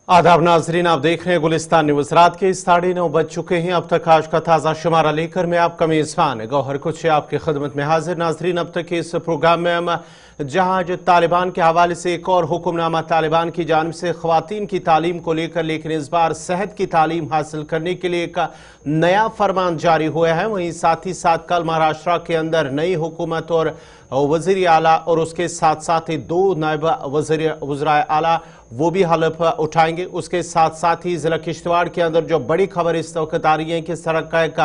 आदाब नाजरीन, आप देख रहे हैं गुलिस्तान न्यूज। रात के 9:30 बज चुके हैं। अब तक आज का ताज़ा शुमारा लेकर मैं आपका मेज़बान गौहर कुछ आपकी खिदमत में हाजिर। नाजरीन, अब तक इस प्रोग्राम में हम जहां तालिबान के हवाले से एक और हुक्मनामा तालिबान की जानिब से ख़वातीन की तालीम को लेकर, लेकिन इस बार सेहत की तालीम हासिल करने के लिए एक नया फरमान जारी हुआ है। वहीं साथ ही साथ कल महाराष्ट्र के अंदर नई हुकूमत और वज़ीर आला और उसके साथ साथ ही 2 नायब वज़ीर आला वो भी हलफ उठाएंगे। उसके साथ साथ ही जिला किश्तवाड़ के अंदर जो बड़ी खबर इस वक्त आ रही है कि सड़क का एक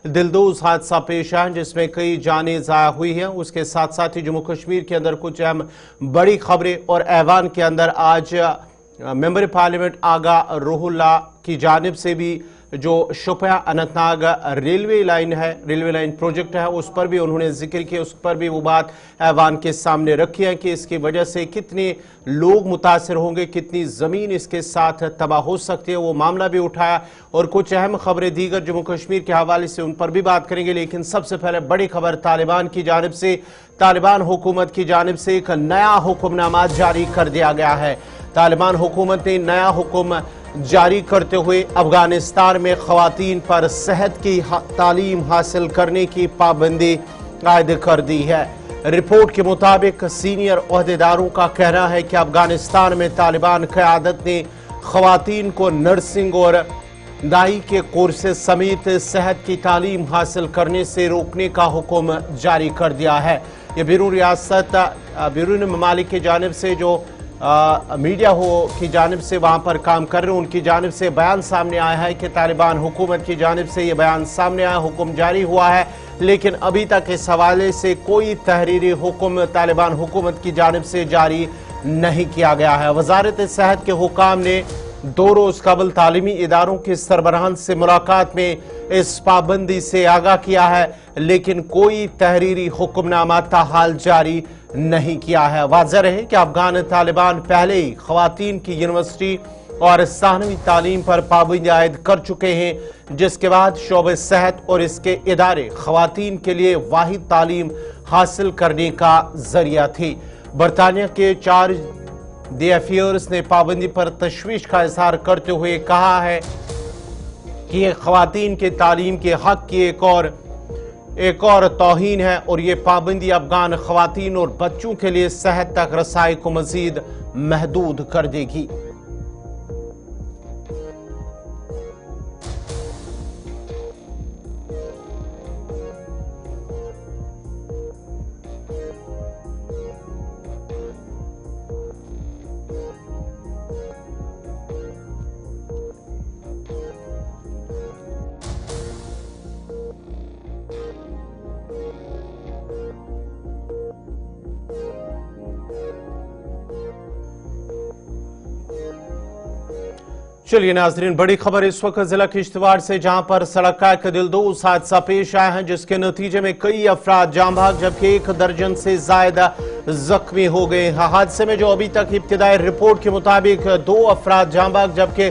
दिलदोज हादसा पेश आया जिसमें कई जानें ज़ाया हुई हैं। उसके साथ साथ ही जम्मू कश्मीर के अंदर कुछ अहम बड़ी खबरें, और ऐवान के अंदर आज मेंबर पार्लियामेंट आगा रूहुल्लाह की जानिब से भी जो Shopian Anantnag railway line project है, उस पर भी उन्होंने जिक्र किया। उस पर भी वो बात ऐवान के सामने रखी है कि इसकी वजह से कितने लोग मुतासर होंगे, कितनी ज़मीन इसके साथ तबाह हो सकती है, वो मामला भी उठाया। और कुछ अहम खबरें दीगर जम्मू कश्मीर के हवाले से, उन पर भी बात करेंगे। लेकिन सबसे पहले बड़ी खबर तालिबान की जानिब से, तालिबान हुकूमत की जानिब से एक नया हुक्मनामा जारी कर दिया गया है। तालिबान हुकूमत ने नया हुक्म जारी करते हुए अफगानिस्तान में ख़वातीन पर सेहत की तालीम हासिल करने की पाबंदी आयद कर दी है। रिपोर्ट के मुताबिक सीनियर ओहदेदारों का कहना है कि अफगानिस्तान में तालिबान क़यादत ने ख़वातीन को नर्सिंग और दाई के कोर्सेज समेत सेहत की तालीम हासिल करने से रोकने का हुक्म जारी कर दिया है। ये बैरून ममालिक की जानिब से जो मीडिया की जानिब से वहाँ पर काम कर रहे हैं, उनकी जानिब से बयान सामने आया है कि तालिबान हुकूमत की जानिब से ये बयान सामने आया, हुक्म जारी हुआ है। लेकिन अभी तक इस हवाले से कोई तहरीरी हुक्म तालिबान हुकूमत की जानिब से जारी नहीं किया गया है। वजारत सेहत के हुकाम ने 2 रोज़ कबल तालीमी इदारों के सरबराहान से मुलाकात में इस पाबंदी से आगाह किया है, लेकिन कोई तहरीरी हुक्मनामा ताहाल जारी नहीं किया है। वाज़ेह रहे कि अफगान तालिबान पहले ही ख़वातीन की यूनिवर्सिटी और सानवी तालीम पर पाबंदी आयद कर चुके हैं, जिसके बाद शोबे सेहत और इसके इदारे ख़वातीन के लिए वाहिद तालीम हासिल करने का जरिया थी। बरतानिया के चार्ज द अफेयर्स ने पाबंदी पर तशवीश का इजहार करते हुए कहा है कि ये ख़वातीन के तालीम के हक की एक और तौहीन है, और ये पाबंदी अफगान ख़वातीन और बच्चों के लिए सेहत तक रसाई को मज़ीद महदूद कर देगी। चलिए नाजरीन, बड़ी खबर इस वक्त जिला किश्तवाड़ से, जहां पर सड़क का एक दिलदोज हादसा पेश आया है जिसके नतीजे में कई अफराद जान भाग जबकि 1 दर्जन से ज्यादा जख्मी हो गए। हादसे में जो अभी तक इब्तिदाई रिपोर्ट के मुताबिक 2 अफराद जान भाग जबकि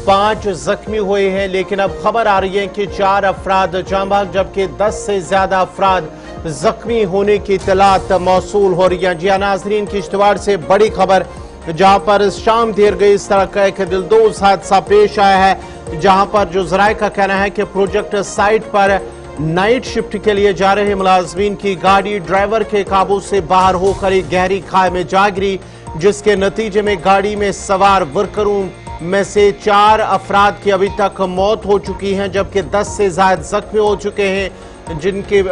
5 जख्मी हुए हैं। लेकिन अब खबर आ रही है कि 4 अफराद जान भाग जबकि 10 से ज्यादा अफराद जख्मी होने की इत्तलात मौसूल हो रही है। जी नाजरीन, किश्तवाड़ से बड़ी खबर, जहां पर शाम देर गई इस तरह का एक दिलदोज हादसा पेश आया है, जहां पर जो जराये का कहना है कि प्रोजेक्ट साइट पर नाइट शिफ्ट के लिए जा रहे मुलाजमीन की गाड़ी ड्राइवर के काबू से बाहर होकर एक गहरी खाई में जा गिरी, जिसके नतीजे में गाड़ी में सवार वर्करों में से 4 अफराद की अभी तक मौत हो चुकी है, जबकि 10 से ज्यादा जख्मी हो चुके हैं,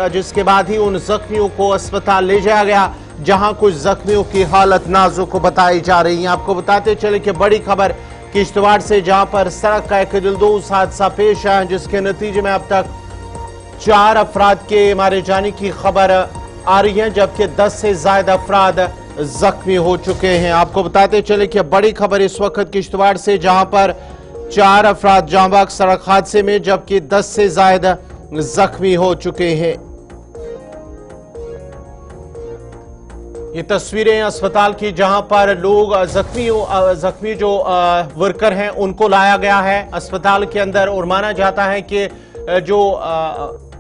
जिसके बाद ही उन जख्मियों को अस्पताल ले जाया गया, जहां कुछ जख्मियों की हालत नाजुक बताई जा रही है। आपको बताते चले कि बड़ी खबर किश्तवाड़ से, जहां पर सड़क का एक दिलदोज हादसा पेश आया जिसके नतीजे में अब तक 4 अफराद के मारे जाने की खबर आ रही है, जबकि 10 से ज्यादा अफराद जख्मी हो चुके हैं। आपको बताते चले कि बड़ी खबर इस वक्त किश्तवाड़ से, जहां पर 4 अफराद जान भाग सड़क हादसे में, जबकि 10 से ज्यादा जख्मी हो चुके हैं। ये तस्वीरें अस्पताल की, जहां पर लोग जख्मी जो वर्कर हैं उनको लाया गया है अस्पताल के अंदर, और माना जाता है कि जो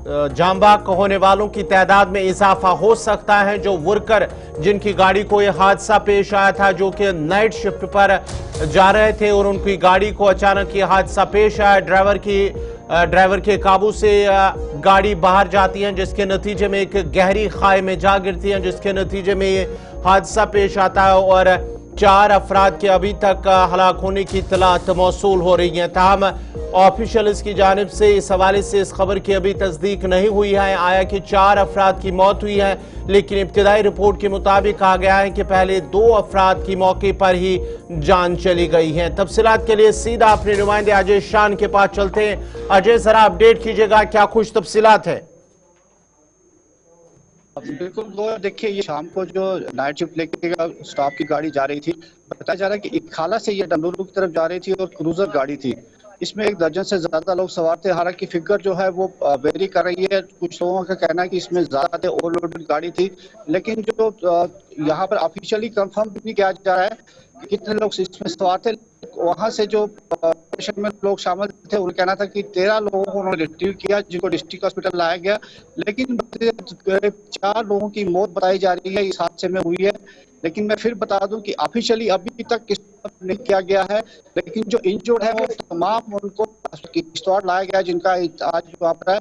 जाम बहक होने वालों की तादाद में इजाफा हो सकता है। जो वर्कर जिनकी गाड़ी को यह हादसा पेश आया था, जो कि नाइट शिफ्ट पर जा रहे थे और उनकी गाड़ी को अचानक ये हादसा पेश आया, ड्राइवर के काबू से गाड़ी बाहर जाती है, जिसके नतीजे में एक गहरी खाई में जा गिरती है, जिसके नतीजे में ये हादसा पेश आता है और 4 अफराद के अभी तक हलाक होने की इत्तलात मौसूल हो रही हैं। ताहम ऑफिशियल्स की जानिब से इस हवाले से इस खबर की अभी तस्दीक नहीं हुई है। आया कि 4 अफराद की मौत हुई है, लेकिन इब्तिदाई रिपोर्ट के मुताबिक कहा गया है कि पहले 2 अफराद की मौके पर ही जान चली गई है। तफसीलात के लिए सीधा अपने नुमाइंदे अजय शान के पास चलते हैं। अजय, जरा अपडेट कीजिएगा, क्या कुछ तफसीलात है? बिल्कुल, वो देखिए, ये शाम को जो नाइट शिफ्ट लेके स्टाफ की गाड़ी जा रही थी, बताया जा रहा है कि इखाला से ये डंडोरू की तरफ जा रही थी और क्रूजर गाड़ी थी। इसमें 1 दर्जन से ज्यादा लोग सवार थे। हालांकि फिगर जो है वो वेरी कर रही है। कुछ लोगों का कहना है कि इसमें ज्यादा ओवरलोडेड गाड़ी थी, लेकिन जो यहाँ पर ऑफिशियली कंफर्म नहीं किया जा रहा है कि कितने लोग इसमें सवार थे। वहां से जो में लोग शामिल थे, उनका कहना था कि 13 लोगों को उन्होंने रिट्रीव किया, जिनको डिस्ट्रिक्ट हॉस्पिटल लाया गया, लेकिन 4 लोगों की मौत बताई जा रही है इस हादसे में हुई है। लेकिन मैं फिर बता दूं कि ऑफिशियली अभी तक नहीं किया गया है, लेकिन जो इंजर्ड है वो तमाम उनको किश्तवाड़ लाया गया, जिनका आज वहाँ पर है।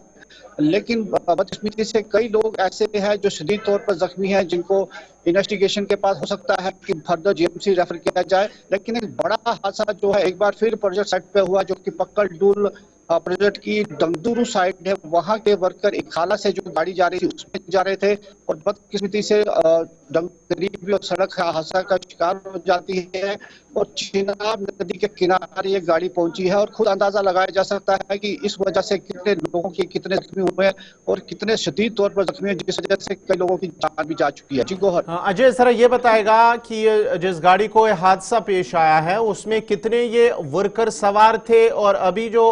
लेकिन बदकिस्मती से कई लोग ऐसे हैं जो शदीद तौर पर जख्मी हैं, जिनको इन्वेस्टिगेशन के पास हो सकता है कि फर्दर जीएमसी रेफर किया जाए। लेकिन एक बड़ा हादसा जो है एक बार फिर प्रोजेक्ट साइट पे हुआ, जो कि पक्कड़ डूल प्रोजेक्ट की डंगदुरू साइड है। वहां के वर्कर इखाला से जो गाड़ी जा रही थी उसमें जा रहे थे और बदकिस्मती से करीबी और सड़क हादसा का शिकार हो जाती है और चिनाब नदी के किनारे ये गाड़ी पहुंची है। और खुद अंदाजा लगाया जा सकता है कि इस वजह से कितने लोगों के कितने जख्मी हुए हैं और कितने शदीद तौर पर जख्मी हैं, जिस वजह से कई लोगों की जान भी जा चुकी है। जी गोहर। अजय, सर ये बताएगा कि जिस गाड़ी को हादसा पेश आया है उसमें कितने ये वर्कर सवार थे और अभी जो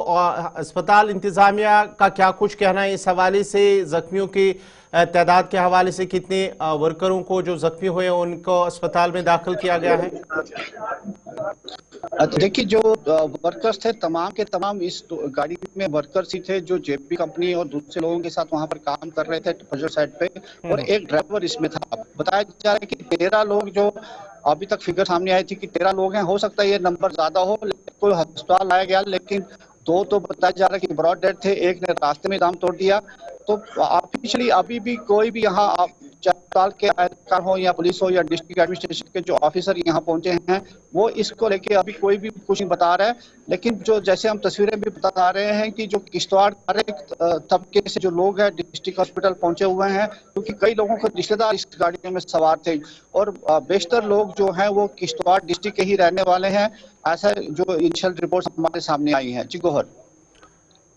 अस्पताल इंतजामिया का क्या कुछ कहना है इस हवाले से? जख्मियों की तादाद के हवाले से कितने वर्करों को जो जख्मी हुए उनको अस्पताल में दाखिल किया गया है? देखिए, जो वर्कर्स थे तमाम के तमाम इस गाड़ी में वर्कर्स ही थे, जो जेपी कंपनी और दूसरे लोगों के साथ वहां पर काम कर रहे थे प्रोजेक्ट साइट पे, और एक ड्राइवर इसमें था। बताया जा रहा है कि 13 लोग, जो अभी तक फिगर सामने आई थी कि 13 लोग हैं। हो सकता है ये नंबर ज्यादा हो, कोई अस्पताल लाया गया, लेकिन 2 तो बताया जा रहा है कि ब्रॉड डेड थे, एक ने रास्ते में दम तोड़ दिया। तो ऑफिशियली अभी भी कोई भी यहाँ अस्पताल के अधिकारी हो या पुलिस हो या डिस्ट्रिक्ट एडमिनिस्ट्रेशन के जो ऑफिसर यहाँ पहुंचे हैं, वो इसको लेके अभी कोई भी कुछ नहीं बता रहा है। लेकिन जो जैसे हम तस्वीरें भी बता रहे हैं कि जो किश्तवाड़ तबके से जो लोग हैं डिस्ट्रिक्ट हॉस्पिटल पहुंचे हुए हैं, क्योंकि कई लोगों के रिश्तेदार इस गाड़ी में सवार थे और बेशतर लोग जो हैं वो किश्तवाड़ डिस्ट्रिक्ट के ही रहने वाले हैं, ऐसा जो इनिशियल रिपोर्ट हमारे सामने आई है। जी गोहर।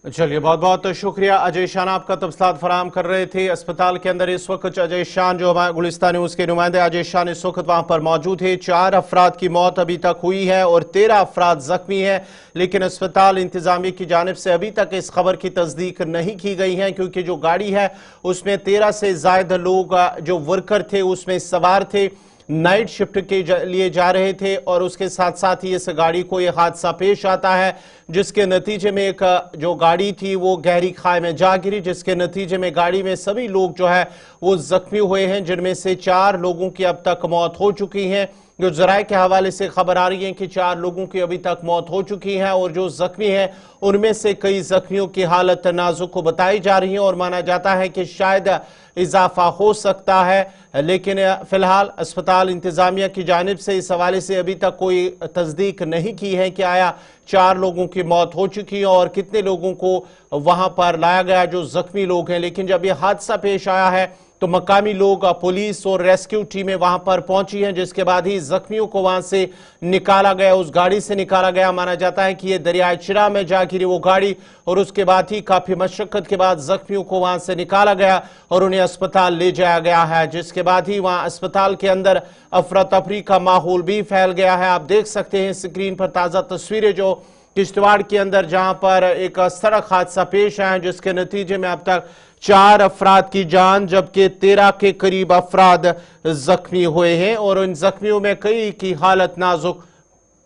चलिए, बहुत बहुत शुक्रिया अजय शान, आपका तफसीलात फराहम कर रहे थे। अस्पताल के अंदर इस वक्त अजय शान, जो हमारे गुलिस्तान न्यूज़ के नुमाइंदे अजय शान इस वक्त वहां पर मौजूद है। 4 अफराद की मौत अभी तक हुई है और 13 अफराद जख्मी हैं, लेकिन अस्पताल इंतजामिया की जानिब से अभी तक इस खबर की तस्दीक नहीं की गई है, क्योंकि जो गाड़ी है उसमें 13 से ज्यादा लोग जो वर्कर थे उसमें सवार थे, नाइट शिफ्ट के लिए जा रहे थे और उसके साथ साथ ही इस गाड़ी को यह हादसा पेश आता है, जिसके नतीजे में एक जो गाड़ी थी वो गहरी खाई में जा गिरी, जिसके नतीजे में गाड़ी में सभी लोग जो है वो जख्मी हुए हैं, जिनमें से 4 लोगों की अब तक मौत हो चुकी है। जो जराये के हवाले से खबर आ रही है कि 4 लोगों की अभी तक मौत हो चुकी है और जो जख्मी हैं उनमें से कई जख्मियों की हालत नाजुक को बताई जा रही है और माना जाता है कि शायद इजाफा हो सकता है। लेकिन फिलहाल अस्पताल इंतजामिया की जानिब से इस हवाले से अभी तक कोई तस्दीक नहीं की है कि आया 4 लोगों की मौत हो चुकी है और कितने लोगों को वहां पर लाया गया जो जख्मी लोग हैं। लेकिन जब यह हादसा पेश आया है तो मकामी लोग, पुलिस और रेस्क्यू टीमें वहां पर पहुंची हैं, जिसके बाद ही जख्मियों को वहां से निकाला गया, उस गाड़ी से निकाला गया। माना जाता है कि यह दरियाए चिरा में जा गिरी वो गाड़ी और उसके बाद ही काफी मशक्कत के बाद जख्मियों को वहां से निकाला गया और उन्हें अस्पताल ले जाया गया है, जिसके बाद ही वहां अस्पताल के अंदर अफरा तफरी का माहौल भी फैल गया है। आप देख सकते हैं स्क्रीन पर ताजा तस्वीरें जो किश्तवाड़ के अंदर जहां पर एक सड़क हादसा पेश आया, जिसके नतीजे में अब तक 4 अफराद की जान जबकि 13 के करीब अफराद जख्मी हुए हैं और इन जख्मियों में कई की हालत नाजुक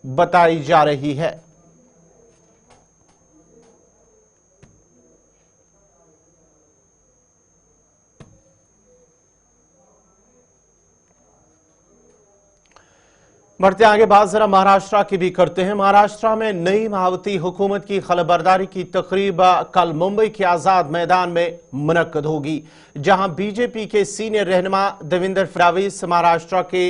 बताई जा रही है। बढ़ते आगे बात जरा महाराष्ट्र की भी करते हैं। महाराष्ट्र में नई महावती हुकूमत की खलबरदारी की तकरीब कल मुंबई के आजाद मैदान में मुनक्कद होगी, जहां बीजेपी के सीनियर रहनुमा देवेंद्र फडणवीस महाराष्ट्र के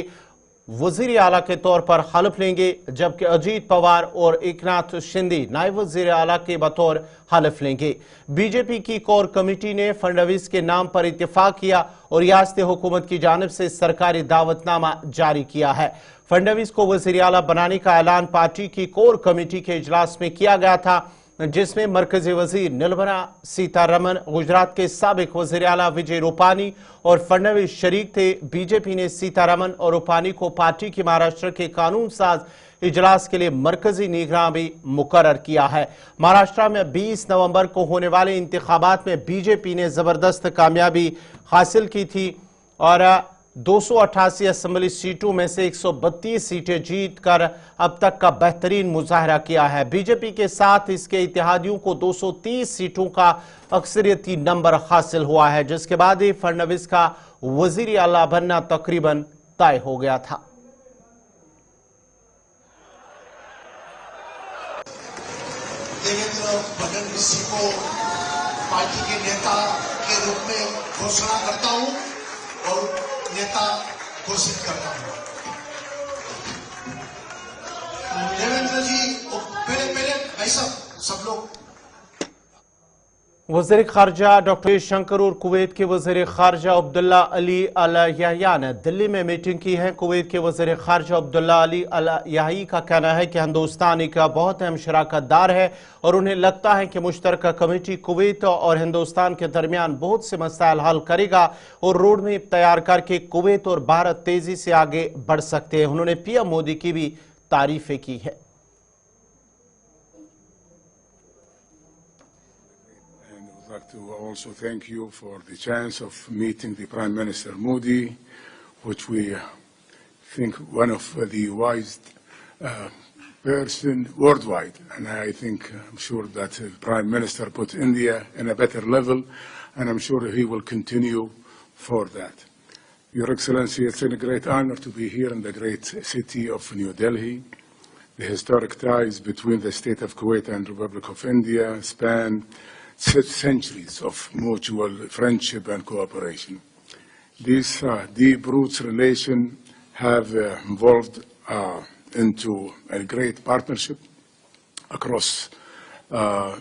वजीर आला के तौर पर हलफ लेंगे, जबकि अजीत पवार और एकनाथ शिंदे नायब वजीर आला के बतौर हलफ लेंगे। बीजेपी की कोर कमेटी ने फडणवीस के नाम पर इत्तेफाक किया और रियासती हुकूमत की जानिब से सरकारी दावतनामा जारी किया है। फडणवीस को वजीर आला बनाने का ऐलान पार्टी की कोर कमेटी के इजलास में किया गया था, जिसमें मरकजी वजीर निर्मला सीतारमण, गुजरात के साबिक वजीर आला विजय रूपानी और फडणवीस शरीक थे। बीजेपी ने सीतारमण और रूपानी को पार्टी की महाराष्ट्र के कानून साज इजलास के लिए मरकजी निगरान भी मुकर्रर किया है। महाराष्ट्र में 20 नवंबर को होने वाले इंतखाबात में बीजेपी ने जबरदस्त कामयाबी हासिल की थी और 288 असेंबली सीटों में से 132 सीटें जीतकर अब तक का बेहतरीन मुजाहरा किया है। बीजेपी के साथ इसके इत्तेहादियों को 230 सीटों का अक्सरियती नंबर हासिल हुआ है, जिसके बाद ही फडणवीस का वजीर आला बनना तकरीबन तय हो गया था। देवेंद्र फडणवीस जी को पार्टी के नेता के रूप में घोषणा करता हूं और नेता घोषित करता हूं। देवेंद्र जी पहले ऐसा सब लोग वज़ीर ख़ारजा डॉक्टर जयशंकर और कुवैत के वज़ीर ख़ारजा अब्दुल्ला अली अल याह्या ने दिल्ली में मीटिंग की है। कुवैत के वज़ीर ख़ारजा अब्दुल्ला अली अल याह्या का कहना है कि हिंदुस्तान एक बहुत अहम शराकतदार है और उन्हें लगता है कि मुश्तरका कमेटी कुवैत और हिंदुस्तान के दरमियान बहुत से मसाइल हल करेगा और रोड मैप तैयार करके कुवैत और भारत तेजी से आगे बढ़ सकते हैं। उन्होंने पीएम मोदी की भी तारीफें की है। I'd like to also thank you for the chance of meeting the Prime Minister Modi, which we think one of the wisest person worldwide. And I think, I'm sure that the Prime Minister put India in a better level, and I'm sure he will continue for that. Your Excellency, it's a great honor to be here in the great city of New Delhi. The historic ties between the State of Kuwait and Republic of India span centuries of mutual friendship and cooperation. These deep roots relations have evolved into a great partnership across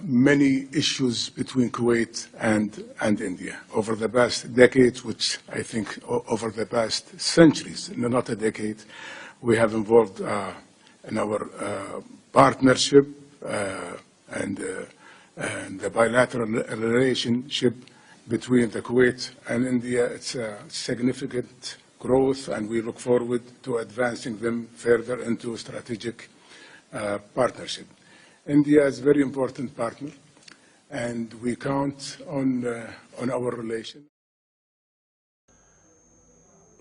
many issues between Kuwait and India over the past decades, which I think over the past centuries, not a decade, we have involved in our partnership and the bilateral relationship between the Kuwait and India. It's a significant growth, and we look forward to advancing them further into strategic partnership. India is a very important partner, and we count on our relation.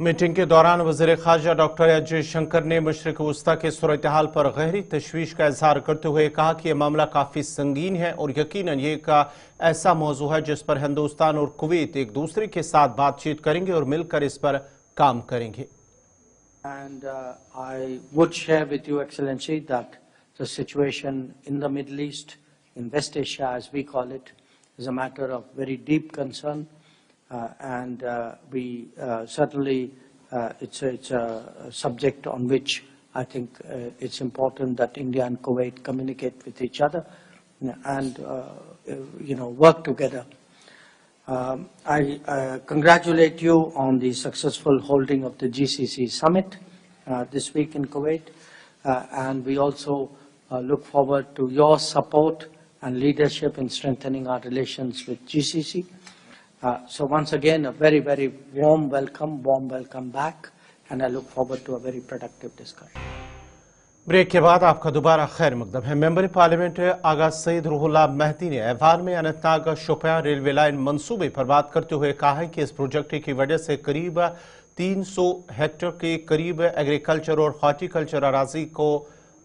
Meeting के दौरान वज़ीर ख़ारजा doctor S Jaishankar ने मशरिक़ वस्ता के सूरत-ए-हाल पर गहरी तशवीश का इजहार करते हुए कहा कि यह मामला काफ़ी संगीन है और यकीनन ये एक ऐसा मौजू है जिस पर हिंदुस्तान और कुवैत एक दूसरे के साथ बातचीत करेंगे और मिलकर इस पर काम करेंगे। And I would share with you, Excellency, that the situation in the Middle East, in West Asia as we call it, is a matter of very deep concern. And we certainly, it's a subject on which I think it's important that India and Kuwait communicate with each other and work together. I congratulate you on the successful holding of the GCC summit this week in Kuwait, and we also look forward to your support and leadership in strengthening our relations with GCC. So once again, a very, very warm welcome back, and I look forward to a very productive discussion. Break के बाद आपका दोबारा खैर मकदम है। Member parliament Agha Saeed Ruhullah Mehdi ने ऐवान में अनंतनाग शोपियां रेलवे लाइन मंसूबे पर बात करते हुए कहा है कि इस प्रोजेक्ट की वजह से करीब 300 हेक्टेयर के करीब एग्रीकल्चर और हॉर्टिकल्चर अराजी को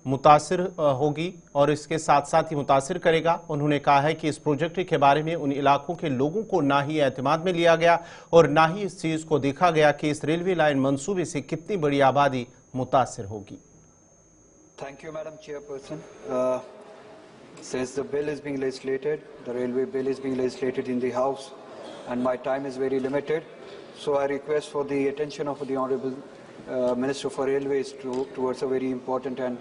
मुतासिर होगी और इसके साथ साथ ही मुतासिर करेगा। उन्होंने कहा है कि इस प्रोजेक्ट के बारे में उन इलाकों के लोगों को ना ही एतमाद में लिया गया और ना ही इस चीज़ को देखा गया कि इस रेलवे लाइन मंसूबे से कितनी बड़ी आबादी मुतासिर होगी। Thank you, Madam Chairperson. Since the bill is being legislated, the railway bill is being legislated in the House, and my time is very limited, so I request for the attention of the Honourable Minister for Railways towards a very important and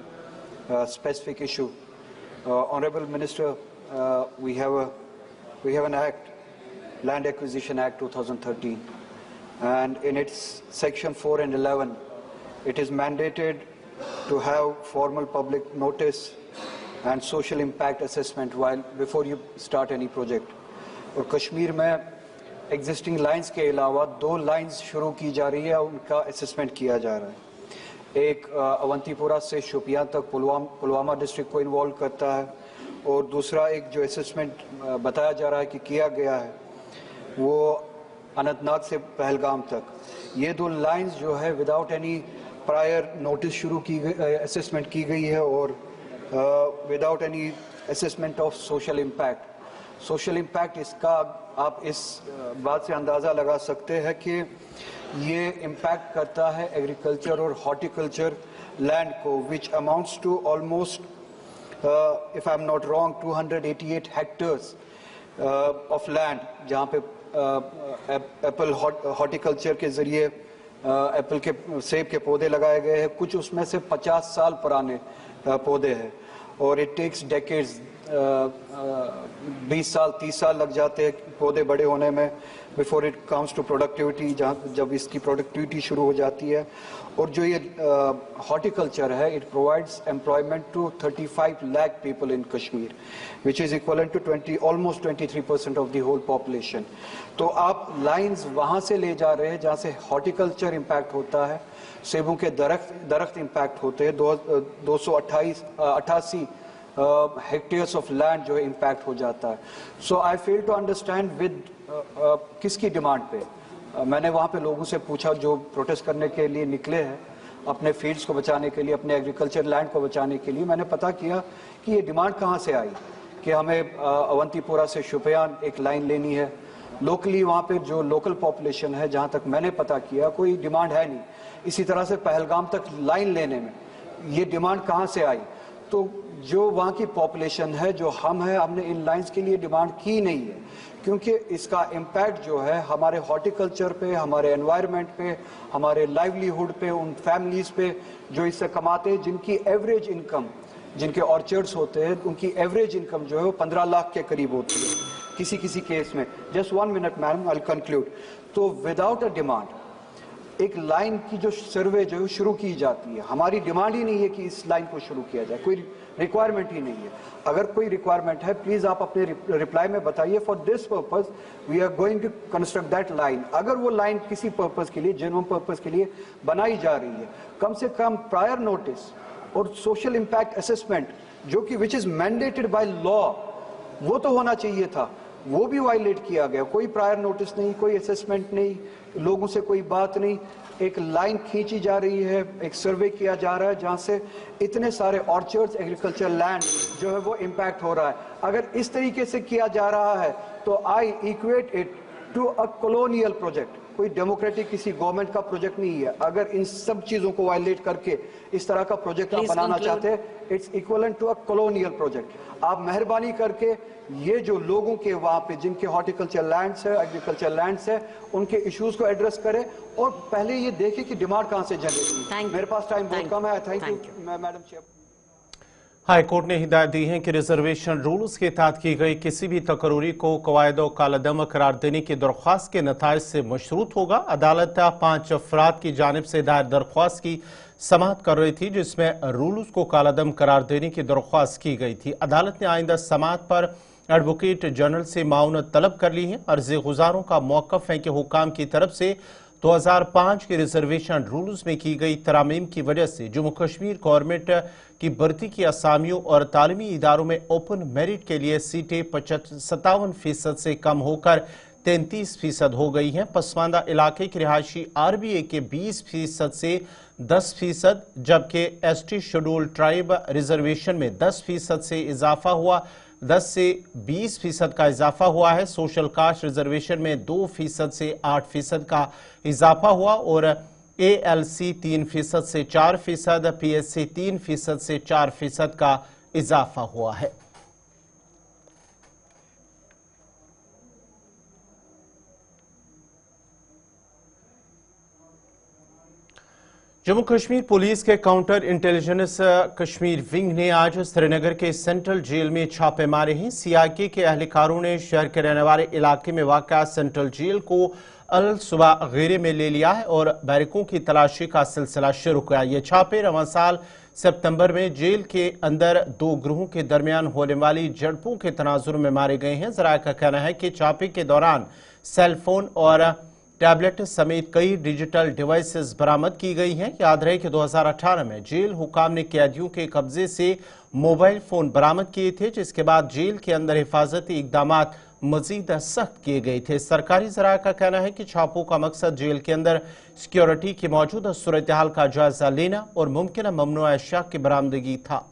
specific issue. Honourable Minister, we have an act, Land Acquisition Act 2013, and in its section 4 and 11, it is mandated to have formal public notice and social impact assessment before you start any project. और कश्मीर में existing lines के अलावा 2 lines शुरू की जा रही है, उनका assessment किया जा रहा है. एक अवंतीपुरा से शोपियां तक पुलवामा डिस्ट्रिक्ट को इन्वॉल्व करता है, और दूसरा एक जो assessment बताया जा रहा है कि किया गया है वो अनंतनाग से पहलगाम तक. ये 2 lines जो है विदाउट एनी प्रायर नोटिस शुरू की गई, असेसमेंट की गई है, और without any assessment of social impact. Social impact इसका आप इस बात से अंदाज़ा लगा सकते हैं कि ये इम्पैक्ट करता है एग्रीकल्चर और हॉर्टिकल्चर लैंड को, which amounts to almost, if I am not wrong, 288 hectares of land, जहाँ पे एप्पल हॉर्टिकल्चर के ज़रिए एप्पल के सेब के पौधे लगाए गए हैं. कुछ उसमें से 50 साल पुराने पौधे हैं, और इट टेक्स डेकेड्स, 20 साल 30 साल लग जाते हैं पौधे बड़े होने में before it comes to productivity, जब इसकी प्रोडक्टिविटी शुरू हो जाती है. और जो ये हॉर्टिकल्चर है, it provides employment to 35 lakh people in Kashmir, which is equivalent to almost 23% of the whole population. तो आप लाइंस वहाँ से ले जा रहे हैं जहाँ से हॉर्टिकल्चर इम्पैक्ट होता है, सेबों के दरख्त इम्पैक्ट होते हैं. 288 हेक्टेयर्स ऑफ लैंड जो है इम्पैक्ट हो जाता है. सो आई फेल टू अंडरस्टैंड विद किसकी डिमांड पे. मैंने वहाँ पे लोगों से पूछा जो प्रोटेस्ट करने के लिए निकले हैं, अपने फील्ड्स को बचाने के लिए, अपने एग्रीकल्चर लैंड को बचाने के लिए. मैंने पता किया कि ये डिमांड कहाँ से आई कि हमें अवंतीपुरा से शोपियान एक लाइन लेनी है. लोकली वहाँ पे जो लोकल पॉपुलेशन है, जहाँ तक मैंने पता किया, कोई डिमांड है नहीं. इसी तरह से पहलगाम तक लाइन लेने में ये डिमांड कहाँ से आई? तो जो वहाँ की पॉपुलेशन है, जो हम हैं, हमने इन लाइंस के लिए डिमांड की नहीं है, क्योंकि इसका इम्पैक्ट जो है हमारे हॉर्टिकल्चर पे, हमारे एनवायरनमेंट पे, हमारे लाइवलीहुड पे, उन फैमिलीज पे जो इससे कमाते हैं, जिनकी एवरेज इनकम, जिनके ऑर्चर्ड्स होते हैं, उनकी एवरेज इनकम जो है वो 15 लाख के करीब होती है किसी किसी केस में. Just 1 minute madam, I will conclude. तो विदाउट अ डिमांड एक लाइन की जो सर्वे जो है शुरू की जाती है, हमारी डिमांड ही नहीं है कि इस लाइन को शुरू किया जाए, कोई रिक्वायरमेंट ही नहीं है. अगर कोई रिक्वायरमेंट है, प्लीज आप अपने रिप्लाई में बताइए. For this purpose we are going to construct that line. अगर वो लाइन किसी पर्पस के लिए, जेन्युइन पर्पस के लिए बनाई जा रही है, कम से कम प्रायर नोटिस और सोशल इम्पैक्ट असेसमेंट, जो कि which is mandated by law, वो तो होना चाहिए था. वो भी वायलेट किया गया. कोई प्रायर नोटिस नहीं, कोई असेसमेंट नहीं, लोगों से कोई बात नहीं. एक लाइन खींची जा रही है, एक सर्वे किया जा रहा है जहां से इतने सारे ऑर्चर्ड्स, एग्रीकल्चर लैंड जो है वो इम्पैक्ट हो रहा है. अगर इस तरीके से किया जा रहा है तो I equate it to a colonial project. कोई डेमोक्रेटिक किसी गवर्नमेंट का प्रोजेक्ट नहीं है. अगर इन सब चीजों को वायलेट करके इस तरह का प्रोजेक्ट आप बनाना चाहते हैं, it's equivalent to a colonial project. आप मेहरबानी करके ये जो लोगों के वहां पे जिनके हॉर्टिकल्चर लैंड्स है, एग्रीकल्चर लैंड्स है, उनके इश्यूज को एड्रेस करें, और पहले ये देखें कि डिमांड कहां से जनरेट हुई. मेरे पास टाइम बहुत कम है. Thank you madam chair. High court ने हिदायत दी है कि रिजर्वेशन रूल्स के तहत की गई किसी भी तकरूरी को कवायद व कालदम करार देने की दरख्वास्त के नताइज से मशरूत होगा. अदालत 5 अफराद की जानिब से दायर दरख्वास्त की समाअत कर रही थी, जिसमें रूल्स को कालदम करार देने की दरख्वास्त की गई थी. अदालत ने आइंदा समाअत पर एडवोकेट जनरल से माउनत तलब कर ली है. अर्जी गुजारों का मौक़िफ़ है कि हुकाम की तरफ से 2005 के रिजर्वेशन रूल्स में की गई तरामीम की वजह से जम्मू कश्मीर गवर्नमेंट की भर्ती की असामियों और तालीमी इदारों में ओपन मेरिट के लिए सीटें 57% से कम होकर 33% हो गई हैं. पसमानदा इलाके के रिहायशी RBA के 20% से 10%, जबकि ST शेड्यूल ट्राइब रिजर्वेशन में 10% से इजाफा हुआ, 10 से 20% का इजाफा हुआ है. सोशल कास्ट रिजर्वेशन में 2% से 8% का इजाफा हुआ, और ALC 3% से 4%, PSC 3% से 4% का इजाफा हुआ है। जम्मू कश्मीर पुलिस के काउंटर इंटेलिजेंस कश्मीर विंग ने आज श्रीनगर के सेंट्रल जेल में छापे मारे हैं। CIK के एहलकारों ने शहर के रहने वाले इलाके में वाक़ा सेंट्रल जेल को अल सुबह घेरे में ले लिया है और बैरकों की तलाशी का सिलसिला शुरू किया। ये छापे रवां साल सितंबर में जेल के अंदर दो ग्रोहों के दरमियान होने वाली झड़पों के तनाजुर में मारे गए हैं। जराये का कहना है कि छापे के दौरान सेलफोन और टैबलेट समेत कई डिजिटल डिवाइसेस बरामद की गई हैं। याद रहे कि 2018 में जेल हुकाम ने कैदियों के कब्जे से मोबाइल फोन बरामद किए थे, जिसके बाद जेल के अंदर हिफाजती इकदामात मजीद सख्त किए गए थे। सरकारी जराये का कहना है कि छापों का मकसद जेल के अंदर सिक्योरिटी की मौजूदा सूरत हाल का जायजा लेना और मुमकिन ममनुआ अशिया की बरामदगी था।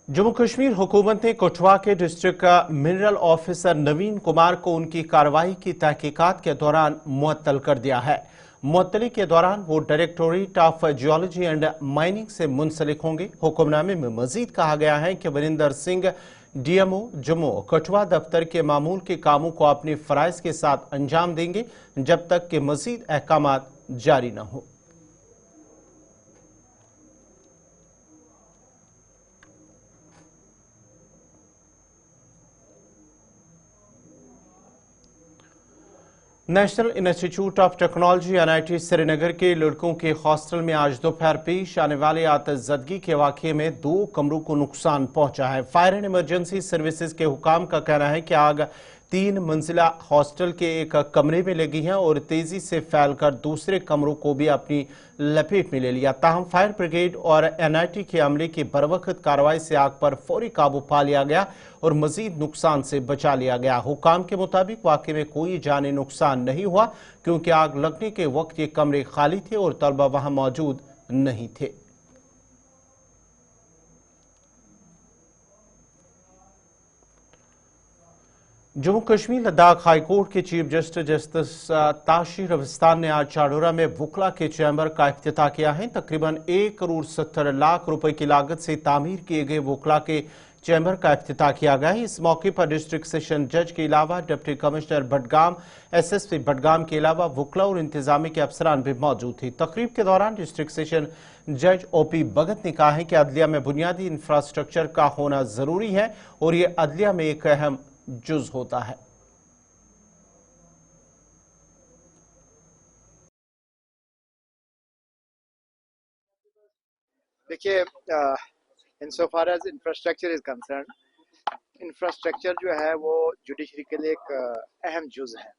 जम्मू कश्मीर हुकूमत ने कठुआ के डिस्ट्रिक्ट मिनरल ऑफिसर नवीन कुमार को उनकी कार्रवाई की तहकीकात के दौरान मुअत्तल कर दिया है। मुअत्तली के दौरान वो directorate of geology and mining से मुंसलिक होंगे। हुक्मनामे में मजीद कहा गया है कि वरिंदर सिंह DMO जम्मू कठुआ दफ्तर के मामूल के कामों को अपने फराइज के साथ अंजाम देंगे जब तक कि मजीद अहकामात जारी न हो। National institute of technology NIT Srinagar के लड़कों के हॉस्टल में आज दोपहर पेश आने वाले आतिशज़दगी के वाक़े में 2 कमरों को नुकसान पहुंचा है। फायर एंड इमरजेंसी सर्विसेज के हुकाम का कहना है कि आग 3 मंजिला हॉस्टल के एक कमरे में लगी है और तेजी से फैलकर दूसरे कमरों को भी अपनी लपेट में ले लिया। ताहम फायर ब्रिगेड और NIT के अमले की बरवक्त कार्रवाई से आग पर फौरी काबू पा लिया गया और मजीद नुकसान से बचा लिया गया। हुकाम के मुताबिक वाकई में कोई जानी नुकसान नहीं हुआ क्योंकि आग लगने के वक्त ये कमरे खाली थे और तलबा वहां मौजूद नहीं थे। जम्मू कश्मीर लद्दाख हाईकोर्ट के चीफ जस्टिस ताशीर रविस्तान ने आज चाडोरा में वुकला के चैम्बर का इफ्तिताह किया है। तकरीबन 1 करोड़ 70 लाख रुपए की लागत से तामीर किए गए वुकला के चैम्बर का इफ्तिताह किया गया है। इस मौके पर डिस्ट्रिक्ट सेशन जज के अलावा deputy commissioner Budgam, SSP Budgam के अलावा वुकला और इंतजामी के अफसरान भी मौजूद थे। तकरीब के दौरान डिस्ट्रिक्ट सेशन जज OP भगत ने कहा है कि अदलिया में बुनियादी इंफ्रास्ट्रक्चर का होना जरूरी है और ये अदलिया में एक अहम जुज होता है। देखिए, insofar as infrastructure is concerned, infrastructure जो है वो जुडिशरी के लिए एक अहम जुज है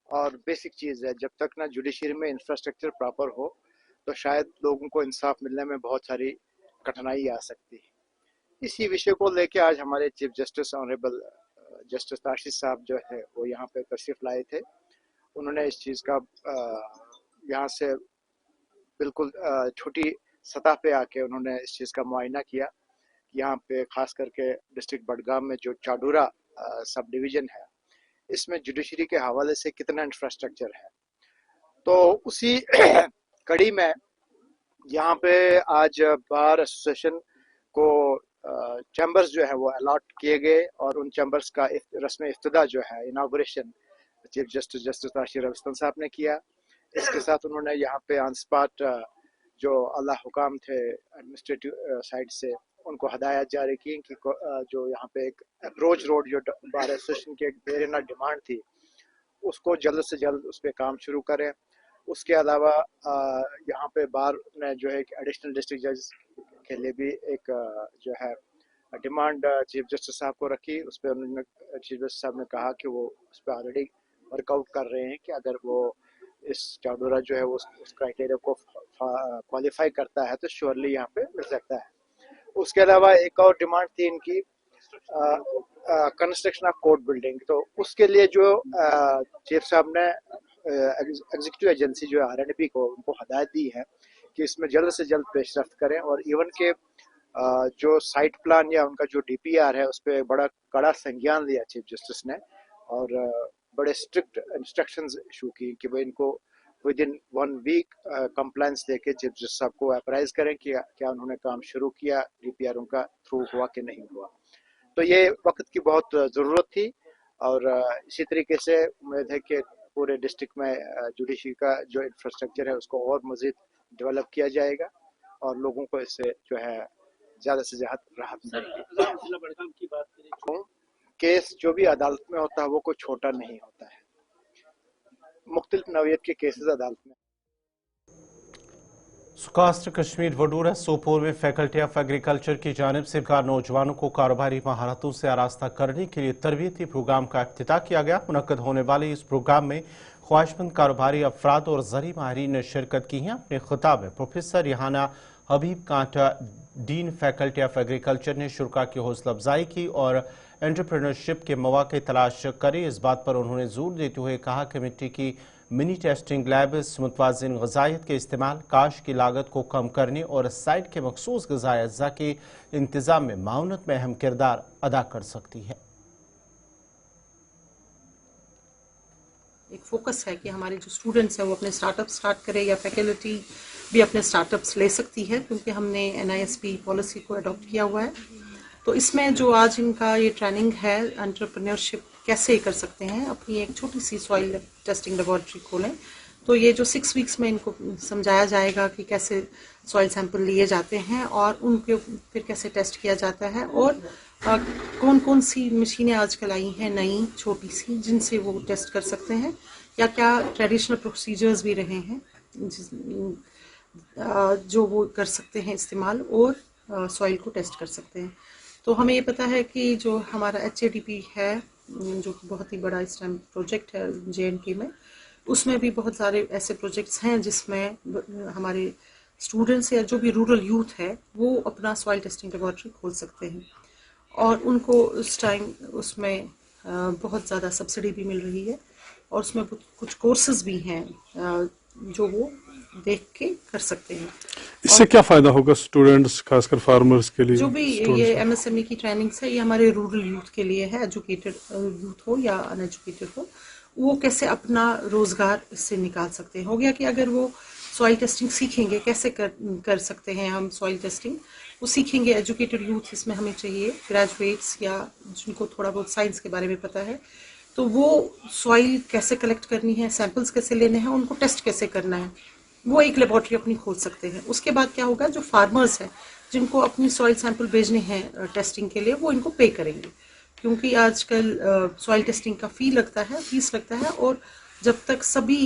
और बेसिक चीज़ है। जब तक ना जुडिशरी में इंफ्रास्ट्रक्चर प्रॉपर हो तो शायद लोगों को इंसाफ मिलने में बहुत सारी कठिनाई आ सकती है। इसी विषय को लेके आज हमारे चीफ जस्टिस ऑनरेबल जस्टिस ताशीर साहब जो है वो यहाँ पे तशरीफ लाए थे। उन्होंने इस चीज़ का यहाँ से बिल्कुल छोटी सतह पे आके उन्होंने इस चीज़ का मुआयना किया। यहाँ पे खास करके डिस्ट्रिक्ट बडगाम में जो चाडोरा सब डिवीज़न है, इसमें जुडिशरी के हवाले से कितना इंफ्रास्ट्रक्चर है। तो उसी कड़ी में यहाँ पे आज बार एसोसिएशन को चैम्बर्स जो है वो अलॉट किए गए और उन चैम्बर्स का रस्म इफ्तिदा जो है इनागुरेशन चीफ जस्टिस ताशीर रविस्तान साहब ने किया। इसके साथ उन्होंने यहाँ पे ऑन स्पॉट जो अल्लाह हुकाम थे एडमिनिस्ट्रेटिव साइड से उनको हदायत जारी की कि जो यहाँ पे एक अप्रोच रोड जो बार एसोसिएशन की एक बेरना डिमांड थी उसको जल्द से जल्द उस पर काम शुरू करें। उसके अलावा यहाँ पे बार ने जो है एडिशनल डिस्ट्रिक्ट जज के लिए भी एक जो है डिमांड चीफ जस्टिस साहब को रखी। उस पर उन्होंने चीफ जस्टिस साहब ने कहा कि वो उस पर ऑलरेडी वर्कआउट कर रहे हैं कि अगर वो इस चाडोरा जो है वो उस क्राइटेरिया को क्वालिफाई करता है तो श्योरली यहाँ पे मिल सकता है। उसके अलावा एक और डिमांड थी इनकी कंस्ट्रक्शन ऑफ कोर्ट बिल्डिंग। तो उसके लिए जो चीफ साहब ने एग्जीक्यूटिव एजेंसी जो है RNP को उनको हदायत दी है कि इसमें जल्द से जल्द पेशरफ्त करें और इवन के जो साइट प्लान या उनका जो DPR है उस पर बड़ा कड़ा संज्ञान लिया चीफ जस्टिस ने और बड़े स्ट्रिक्ट इंस्ट्रक्शंस इशू की कि भाई इनको विद इन 1 वीक कंप्लायंस देके चीफ जस्टिस साहब को अप्राइज करें कि क्या उन्होंने काम शुरू किया, DPR उनका थ्रू हुआ कि नहीं हुआ। तो ये वक्त की बहुत ज़रूरत थी और इसी तरीके से उम्मीद है कि पूरे डिस्ट्रिक्ट में जुडिशरी का जो इंफ्रास्ट्रक्चर है उसको और मज़ीद डेवलप किया जाएगा और लोगों को इससे जो है ज़्यादा से ज़्यादा राहत मिलेगी। केस जो भी अदालत में होता है वो कोई छोटा नहीं होता है, मुख्तलिफ नौइयत के केसेस अदालत में। सुकास्ट कश्मीर वडूरा सोपोर में फैकल्टी ऑफ एग्रीकल्चर की जानिब से नौजवानों को कारोबारी महारतों से आरास्ता करने के लिए तरबियती प्रोग्राम का इफ्तिताह किया गया। मुनक्कद होने वाले इस प्रोग्राम में ख्वाहिशमंद कारोबारी अफराद और ज़री माहिरीन ने शिरकत की है। अपने खिताब में प्रोफेसर रिहाना हबीब कांटा डीन फैकल्टी ऑफ एग्रीकल्चर ने शुरा की हौसला अफजाई की और एंटरप्रेन्योरशिप के मौके तलाश करे। इस बात पर उन्होंने जोर देते हुए कहा कि मिट्टी की मिनी टेस्टिंग लैब्स, मुतवाज़िन ग़िज़ाइयत के इस्तेमाल, काश की लागत को कम करने और साइट के मखसूस ग़िज़ाई अज्जा के इंतज़ाम में माउनत में अहम किरदार अदा कर सकती है। एक फोकस है कि हमारे जो स्टूडेंट्स हैं वो अपने स्टार्टअप स्टार्ट करें या फैकल्टी भी अपने स्टार्टअप्स ले सकती है, क्योंकि हमने NISP पॉलिसी को अडॉप्ट किया हुआ है। तो इसमें जो आज इनका ये ट्रेनिंग है एंटरप्रेन्योरशिप कैसे कर सकते हैं, अपनी एक छोटी सी सॉइल टेस्टिंग लेबॉरेटरी खोलें। तो ये जो 6 वीक्स में इनको समझाया जाएगा कि कैसे सॉइल सैंपल लिए जाते हैं और उनके फिर कैसे टेस्ट किया जाता है और कौन कौन सी मशीनें आजकल आई हैं नई छोटी सी जिनसे वो टेस्ट कर सकते हैं, या क्या ट्रेडिशनल प्रोसीजर्स भी रहे हैं जो वो कर सकते हैं इस्तेमाल और सॉइल को टेस्ट कर सकते हैं। तो हमें ये पता है कि जो हमारा HADP है जो बहुत ही बड़ा इस टाइम प्रोजेक्ट है JNK में, उसमें भी बहुत सारे ऐसे प्रोजेक्ट्स हैं जिसमें हमारे स्टूडेंट्स या जो भी रूरल यूथ है वो अपना सॉइल टेस्टिंग लेबॉरेटरी खोल सकते हैं और उनको उस टाइम उसमें बहुत ज़्यादा सब्सिडी भी मिल रही है और उसमें कुछ कोर्सेज भी हैं जो वो देख के कर सकते हैं। इससे क्या फ़ायदा होगा स्टूडेंट्स, खासकर फार्मर्स के लिए? जो भी ये MSME की ट्रेनिंग्स है ये हमारे रूरल यूथ के लिए है, एजुकेटेड यूथ हो या अनएजुकेटेड हो, वो कैसे अपना रोजगार इससे निकाल सकते हैं। हो गया कि अगर वो सॉइल टेस्टिंग सीखेंगे कैसे कर सकते हैं हम सॉइल टेस्टिंग, वो सीखेंगे। एजुकेटेड यूथ इसमें हमें चाहिए, ग्रेजुएट्स या जिनको थोड़ा बहुत साइंस के बारे में पता है, तो वो सॉइल कैसे कलेक्ट करनी है, सैंपल्स कैसे लेने हैं, उनको टेस्ट कैसे करना है, वो एक लेबॉरेटरी अपनी खोल सकते हैं। उसके बाद क्या होगा, जो फार्मर्स हैं जिनको अपनी सॉइल सैंपल भेजने हैं टेस्टिंग के लिए, वो इनको पे करेंगे, क्योंकि आजकल सॉइल टेस्टिंग का फीस लगता है और जब तक सभी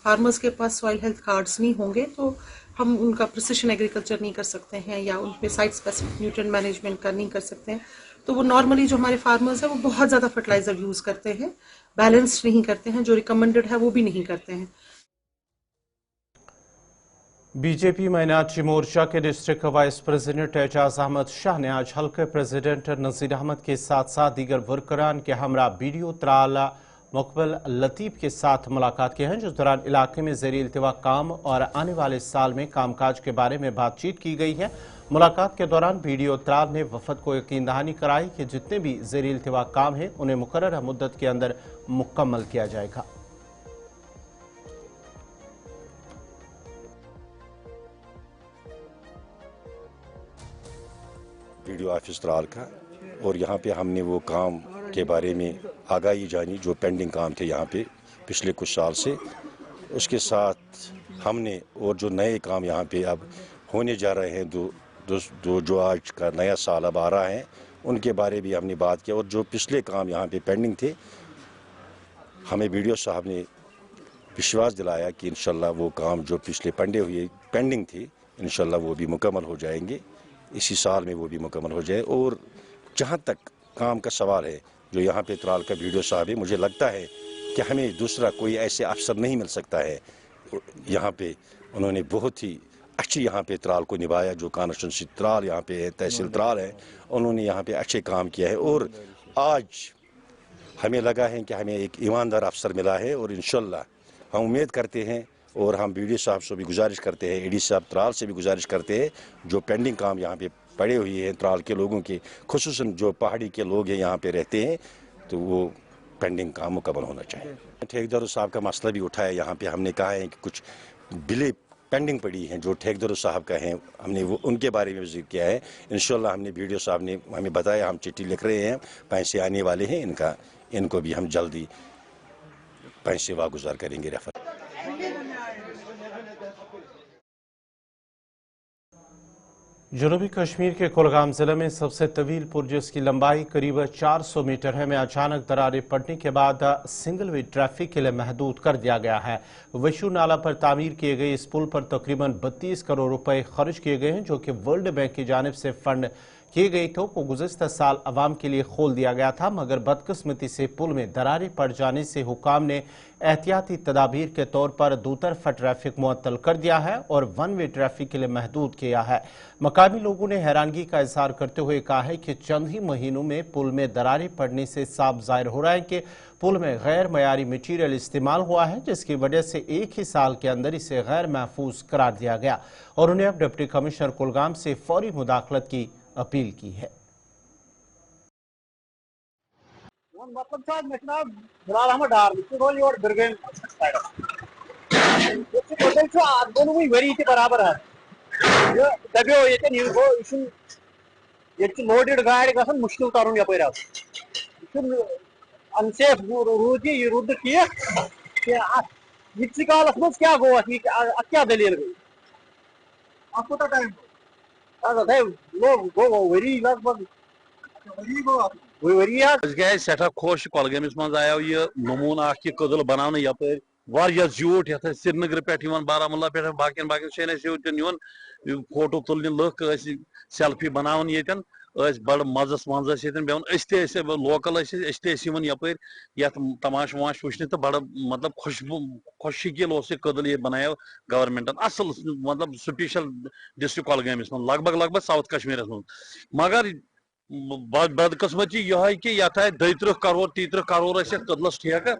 फार्मर्स के पास सॉइल हेल्थ कार्ड्स नहीं होंगे तो हम उनका प्रिसिशन एग्रीकल्चर नहीं कर सकते हैं या उन पे साइट स्पेसिफिक न्यूट्रिएंट मैनेजमेंट का नहीं कर सकते हैं। तो वो नॉर्मली जो हमारे फार्मर्स हैं वो बहुत ज़्यादा फर्टिलाइजर यूज़ करते हैं, बैलेंस्ड नहीं करते हैं, जो रिकमेंडेड है वो भी नहीं करते हैं। बीजेपी मीनाक्षी मोर्चा के district vice president Ejaz Ahmad Shah ने आज हल्के प्रेसिडेंट नज़ीर अहमद के साथ साथ दीगर वर्करान के हमरा बीडीओ त्राला मुकबल लतीफ़ के साथ मुलाकात की है, जिस दौरान इलाके में ज़ेरी इल्तिवा काम और आने वाले साल में कामकाज के बारे में बातचीत की गई है। मुलाकात के दौरान बीडीओ त्राल ने वफद को यकीन दहानी कराई कि जितने भी ज़ेरी इल्तिवा काम हैं उन्हें मुकर्रर मुद्दत के अंदर मुकम्मल किया जाएगा। वीडियो ऑफिस त्राल का, और यहाँ पे हमने वो काम के बारे में आगाही जानी जो पेंडिंग काम थे यहाँ पे पिछले कुछ साल से। उसके साथ हमने और जो नए काम यहाँ पे अब होने जा रहे हैं, जो आज का नया साल अब आ रहा है, उनके बारे में हमने बात किया। और जो पिछले काम यहाँ पे पेंडिंग थे, हमें वीडियो साहब ने विश्वास दिलाया कि इंशाल्लाह वो काम जो पिछले पेंडिंग थी इंशाल्लाह वो भी मुकम्मल हो जाएंगे, इसी साल में वो भी मुकम्मल हो जाए। और जहाँ तक काम का सवाल है जो यहाँ पे त्राल का वीडियो साहब है, मुझे लगता है कि हमें दूसरा कोई ऐसे अफसर नहीं मिल सकता है। यहाँ पे उन्होंने बहुत ही अच्छी यहाँ पे त्राल को निभाया। जो कॉन्स्टिट्यूंसी त्राल यहाँ पे है, तहसील त्राल है, उन्होंने यहाँ पे अच्छे काम किया है। और आज हमें लगा है कि हमें एक ईमानदार अफसर मिला है और इंशाल्लाह हम उम्मीद करते हैं और हम बीडीओ साहब से भी गुजारिश करते हैं, एडी साहब त्राल से भी गुजारिश करते हैं, जो पेंडिंग काम यहाँ पे पड़े हुए हैं त्राल के लोगों के, खुसूसन जो पहाड़ी के लोग हैं यहाँ पे रहते हैं, तो वो पेंडिंग काम मुकम्मल होना चाहिए। ठेकेदार साहब का मसला भी उठाया यहाँ पे, हमने कहा है कि कुछ बिलें पेंडिंग पड़ी हैं जो ठेकेदार साहब का हैं, हमने वो उनके बारे में जिक्र किया है। इंशाल्लाह हमने वीडियो साहब ने हमें बताया, हम चिट्ठी लिख रहे हैं, पैसे आने वाले हैं इनको भी हम जल्दी पैसे वागुजार करेंगे रेफर। जनूबी कश्मीर के कुलगाम जिले में सबसे तवील पुल जिसकी लंबाई करीब 400 मीटर है में अचानक दरारें पड़ने के बाद सिंगल वे ट्रैफिक के लिए महदूद कर दिया गया है। विशु नाला पर तामीर किए गए इस पुल पर तकरीबन 32 करोड़ रुपए खर्च किए गए हैं, जो कि वर्ल्ड बैंक की जानिब से फंड किए गए थे को गुज़िश्ता साल अवाम के लिए खोल दिया गया था, मगर बदकिस्मती से पुल में दरारें पड़ जाने से हुकाम ने एहतियाती तदाबीर के तौर पर दो तरफा ट्रैफिक मुअत्तल कर दिया है और वन वे ट्रैफिक के लिए महदूद किया है। मकामी लोगों ने हैरानगी का इजहार करते हुए कहा है कि चंद ही महीनों में पुल में दरारें पड़ने से साफ जाहिर हो रहा है कि पुल में गैर मयारी मटीरियल इस्तेमाल हुआ है, जिसकी वजह से एक ही साल के अंदर इसे गैर महफूज करार दिया गया और उन्हें अब डिप्टी कमिश्नर कुलगाम से फौरी मुदाखलत की अपील की है। लोडेड गाड़ गसन मुश्किल तरन यपर अनसेफ रूद यह रुद टीक कालस मज क्या गो क्या दलील गई कोता टाइम वरी लगभग गए सठा खुश कलगमिस मज आयो यह नमूना कदल बनाने यपर वारिया झूठ ये श्रीनगर पे बारामुल्ला पे बाकी जान इन फोटो तुलने लुक सेल्फी बनान ये बड़ मजस मज बेवन लोकल यपर ये तमाश वमाश वुचने तो बड़ मतलब खुशकिल कदल ये बनायो गवर्नमेंटन असल मतलब स्पेशल डिस्ट्रिक्ट कलगमिस मन लगभग साउथ कश्मीर मज मगर बदकस्मती यह कि ये 32 करोड़ 33 करोड़ कदलस ठेका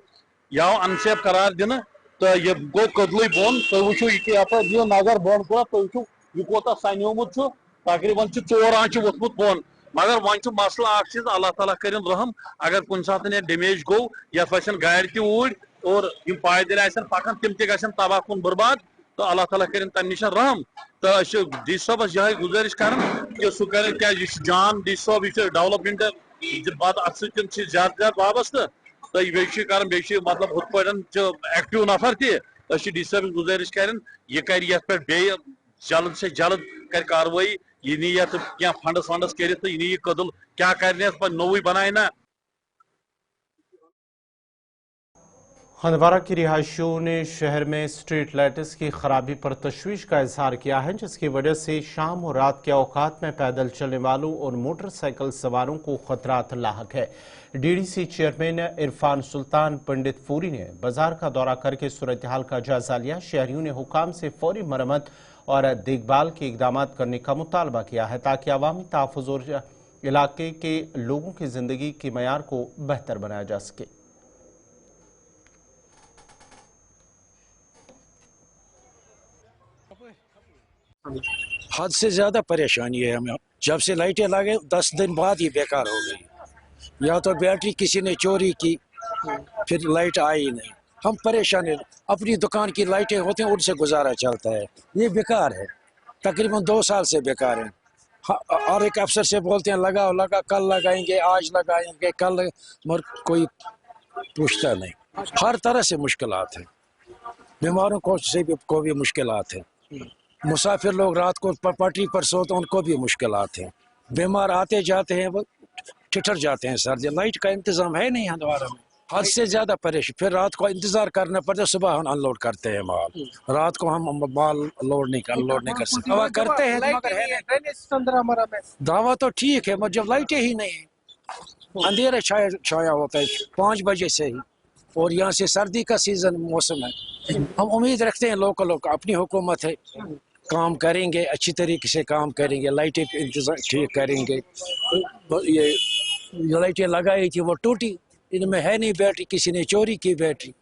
यह अनसेफ करार दिन तो यह गो कदल बोन तुम वो ये नजर बोन पूरा तुम वो यह कोता सनोमुत तकरीबन 4 आंच वोथमुत बोन मगर वन मसला चीज अल्लाह ताला कर रहम अगर कुन सात डैमेज गो ये गाड़ तूड़ और पायदल पकान तम तन तबाह कुन बर्बाद तो अल्लाह ताला कर तम निश रहम तो डी साहबस यह गुजारिश कर सह कर क्या जान डी साहब यह डेवलपमेंट बाद अत ज्यादा वाबस्त तो बे मतलब हुत पे एक्टिव नफर तह डी साहब गुजारिश कर यह कर पे जल्द से जल्द कर कार्रवाई यह नी क्या फंडस वंडस कर यह नी कदल क्या कर नोई बनाए ना। हंदवारा की रिहायशियों ने शहर में स्ट्रीट लाइट्स की खराबी पर तशवीश का इजहार किया है, जिसकी वजह से शाम और रात के औकात में पैदल चलने वालों और मोटरसाइकिल सवारों को खतरात लाहक है। डीडीसी चेयरमैन इरफान सुल्तान पंडित फूरी ने बाजार का दौरा करके सूरत हाल का जायजा लिया। शहरियों ने हुकाम से फौरी मरम्मत और देखभाल के इकदाम करने का मुतालबा किया है ताकि अवामी तहफ़्फ़ुज़ और इलाके के लोगों की जिंदगी के मयार को बेहतर बनाया जा सके। हद से ज़्यादा परेशानी है हमें, जब से लाइटें लगे 10 दिन बाद ही बेकार हो गई। या तो बैटरी किसी ने चोरी की, फिर लाइट आई नहीं, हम परेशान हैं। अपनी दुकान की लाइटें होती हैं, उनसे गुजारा चलता है, ये बेकार है, तकरीबन 2 साल से बेकार है। और एक अफसर से बोलते हैं लगाओ लगा, कल लगाएंगे, आज लगाएंगे, कल, मगर कोई पूछता नहीं। हर तरह से मुश्किलात हैं, बीमारों को भी मुश्किलात हैं, मुसाफिर लोग रात को पटरी पर सोते उनको भी मुश्किलात हैं, बीमार आते जाते हैं वो ठिठर जाते हैं सर्दी। लाइट का इंतजाम है नहीं हंदवारा में, हद से ज्यादा परेशान। फिर रात को इंतजार करना पड़ता है, सुबह हम अनलोड करते हैं माल, रात को हम माल अनलोड नहीं कर सकते। दवा करते हैं मगर है दावा तो ठीक है, मगर जब लाइटें ही नहीं है, अंधेरा छाया होता है 5 बजे से ही, और यहाँ से सर्दी का सीजन मौसम है। हम उम्मीद रखते हैं लोकल अपनी हुकूमत है, काम करेंगे, अच्छी तरीके से काम करेंगे, लाइटें इंतजाम ठीक करेंगे। ये लाइटें लगाई थी वो टूटी, इनमें है नहीं बैटरी, किसी ने चोरी की बैटरी।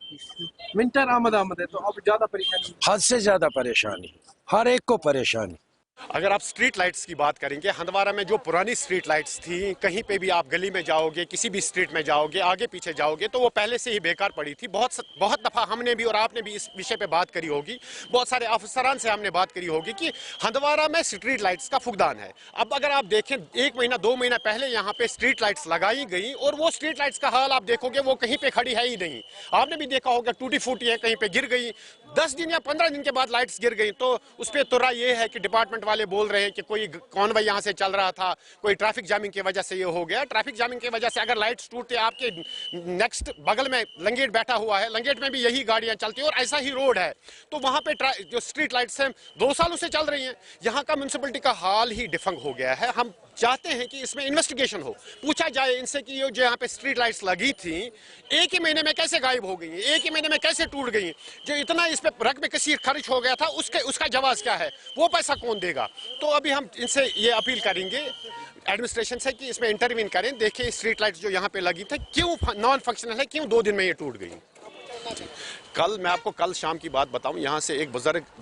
विंटर आमद है तो अब ज्यादा परेशानी, हद से ज्यादा परेशानी, हर एक को परेशानी। اگر آپ اسٹریٹ لائٹس کی بات کریں گے، ہندوارہ میں جو پرانی اسٹریٹ لائٹس تھیں، کہیں پہ بھی آپ گلی میں جاؤ گے، کسی بھی اسٹریٹ میں جاؤ گے، آگے پیچھے جاؤ گے تو وہ پہلے سے ہی بیکار پڑی تھی. بہت دفعہ ہم نے بھی اور آپ نے بھی اس وشے پہ بات کری ہوگی، بہت سارے افسران سے ہم نے بات کری ہوگی کہ ہندوارہ میں اسٹریٹ لائٹس کا فقدان ہے. اب اگر آپ دیکھیں 1 مہینہ 2 مہینہ پہلے یہاں پہ اسٹریٹ لائٹس لگائی گئیں اور وہ اسٹریٹ لائٹس کا حال آپ دیکھو گے وہ کہیں پہ کھڑی ہے ہی نہیں. آپ نے بھی دیکھا ہوگا ٹوٹی پھوٹی ہے، کہیں پہ گر گئی، 10 دن یا 15 دن کے بعد لائٹس گر گئی. تو اس پہ ترا یہ ہے کہ ڈپارٹمنٹ والے بول رہے ہیں کہ کوئی کانوے یہاں سے چل رہا تھا، کوئی ٹریفک جامنگ کی وجہ سے یہ ہو گیا. ٹریفک جامنگ کی وجہ سے اگر لائٹس ٹوٹتے، آپ کے نیکسٹ بغل میں لنگیٹ بیٹھا ہوا ہے، لنگیٹ میں بھی یہی گاڑیاں چلتی ہیں اور ایسا ہی روڈ ہے، تو وہاں پہ جو اسٹریٹ لائٹس ہیں 2 سالوں سے چل رہی ہیں. یہاں کا میونسپلٹی کا حال ہی ڈفنگ ہو گیا ہے. ہم چاہتے ہیں کہ اس میں انویسٹیگیشن ہو، پوچھا جائے ان سے کہ یہ جو یہاں پہ اسٹریٹ لائٹس لگی تھیں 1 ہی مہینے میں کیسے غائب ہو گئی ہیں، 1 ہی مہینے میں کیسے ٹوٹ گئی ہیں، جو اتنا اس پہ رقم کثیر خرچ ہو گیا تھا اس کا جواز کیا ہے، وہ پیسہ کون دے گا. تو ابھی ہم ان سے یہ اپیل کریں گے ایڈمنسٹریشن سے کہ اس میں انٹروین کریں، دیکھیں اسٹریٹ لائٹس جو یہاں پہ لگی تھے کیوں نان فنکشنل ہے، کیوں 2 دن میں یہ ٹوٹ گئی. میں آپ کو کل شام کی بات بتاؤں، یہاں سے ایک بزرگ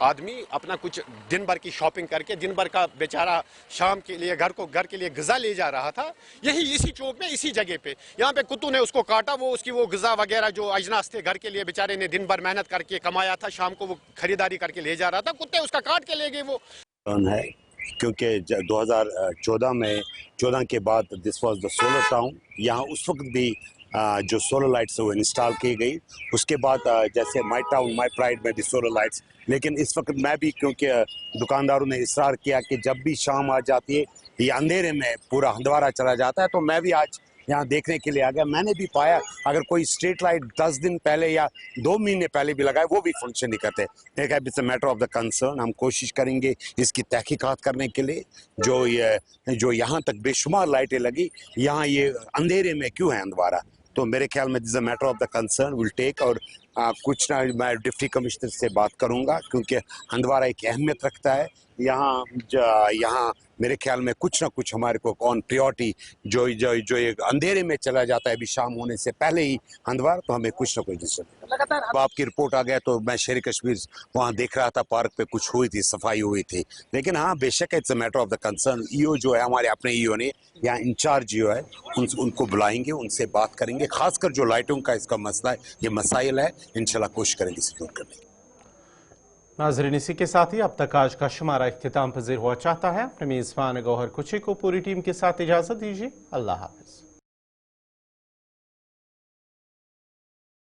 آدمی اپنا کچھ دن بھر کی شاپنگ کر کے دن بھر کا بیچارہ شام کے لیے گھر کے لیے غذا لے جا رہا تھا، اسی چوک میں اسی جگہ پہ. یہاں پہ کتوں نے اس کو کاٹا، اس کی وہ غذا وغیرہ جو اجناس تھے گھر کے لیے بیچارے نے دن بھر محنت کر کے کمایا تھا، شام کو وہ خریداری کر کے لے جا رہا تھا، کتے اس کا کاٹ کے لے گئے. وہ ہے کیونکہ 2014 کے بعد this was the solar town. یہاں اس وقت بھی جو سولر لائٹس وہ انسٹال کی گئی. اس کے بعد جیسے مائی ٹاؤن مائی پرائڈ میں بھی سولر لائٹس، لیکن اس وقت میں بھی کیونکہ دکانداروں نے اصرار کیا کہ جب بھی شام آ جاتی ہے یہ اندھیرے میں پورا ہندوارہ چلا جاتا ہے، تو میں بھی آج یہاں دیکھنے کے لیے آ گیا. میں نے بھی پایا اگر کوئی اسٹریٹ لائٹ 10 دن پہلے یا 2 مہینے پہلے بھی لگائے وہ بھی فنکشن نہیں کرتے. It's a matter of the concern. ہم کوشش کریں گے اس کی تحقیقات کرنے کے لیے. جو یہاں تک بے شمار لائٹیں لگی، یہاں یہ اندھیرے میں کیوں ہے ہندوارہ، تو میرے خیال میں this a matter of the concern will take. اور کچھ نہ میں ڈپٹی کمشنر سے بات کروں گا کیونکہ ہندوارہ ایک اہمیت رکھتا ہے. یہاں میرے خیال میں کچھ نہ کچھ ہمارے کو آن پریورٹی جو اندھیرے میں چلا جاتا ہے ابھی شام ہونے سے پہلے ہی ہندوار، تو ہمیں کچھ نہ کچھ ڈسٹرب. آپ کی رپورٹ آ گیا تو میں شہر کشمیر وہاں دیکھ رہا تھا، پارک پہ کچھ ہوئی تھی، صفائی ہوئی تھی. لیکن ہاں بے شک it's a matter of the concern. جو ہے ہمارے اپنے نے یہاں انچارج ہے ان کو بلائیں گے، ان سے بات کریں گے، خاص کر جو لائٹوں کا اس کا مسئلہ ہے، یہ مسائل ہے، انشاءاللہ کوشش کریں گے اسے دور کرنے کی. ناظرین اسی کے ساتھ ہی اب تک آج کا شمارہ اختتام پذیر ہوا چاہتا ہے. اپنے میزبان گوہر کچی کو پوری ٹیم کے ساتھ اجازت دیجیے. اللہ حافظ.